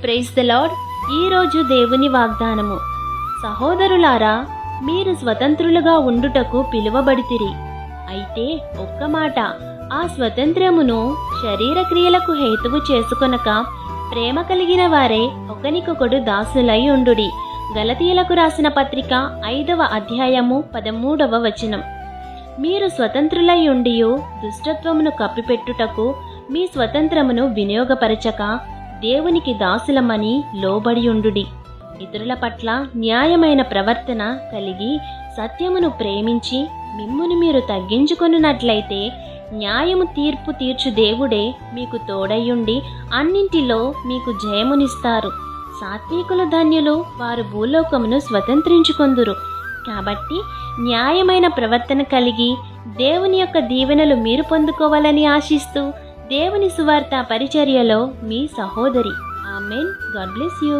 Praise the lord. ఈరోజు దేవుని వాగ్దానము. సహోదరులారా, మీరు స్వతంత్రులుగా ఉండుటకు పిలువబడితిరి. అయితే ఒక్క మాట, ఆ స్వతంత్రమును శరీర క్రియలకు హేతువు చేసుకొనక ప్రేమ కలిగిన వారే ఒకనికొకడు దాసులై ఉండుడి. గలతీయులకు రాసిన పత్రిక 5వ అధ్యాయము 13వ వచనం. మీరు స్వతంత్రులై ఉండియు దుష్టత్వమును కప్పిపెట్టుటకు మీ స్వతంత్రమును వినియోగపరచక దేవునికి దాసులమని లోబడియుండుడి. ఇతరుల పట్ల న్యాయమైన ప్రవర్తన కలిగి సత్యమును ప్రేమించి మిమ్మును మీరు తగ్గించుకొనున్నట్లయితే న్యాయము తీర్పు తీర్చు దేవుడే మీకు తోడయ్యుండి అన్నింటిలో మీకు జయమునిస్తారు. సాత్వికులు ధన్యులు, వారు భూలోకమును స్వతంత్రించుకొందురు. కాబట్టి న్యాయమైన ప్రవర్తన కలిగి దేవుని యొక్క దీవెనలు మీరు పొందుకోవాలని ఆశిస్తూ దేవుని సువార్త పరిచర్యలో మీ సహోదరి. ఆమెన్. God bless you.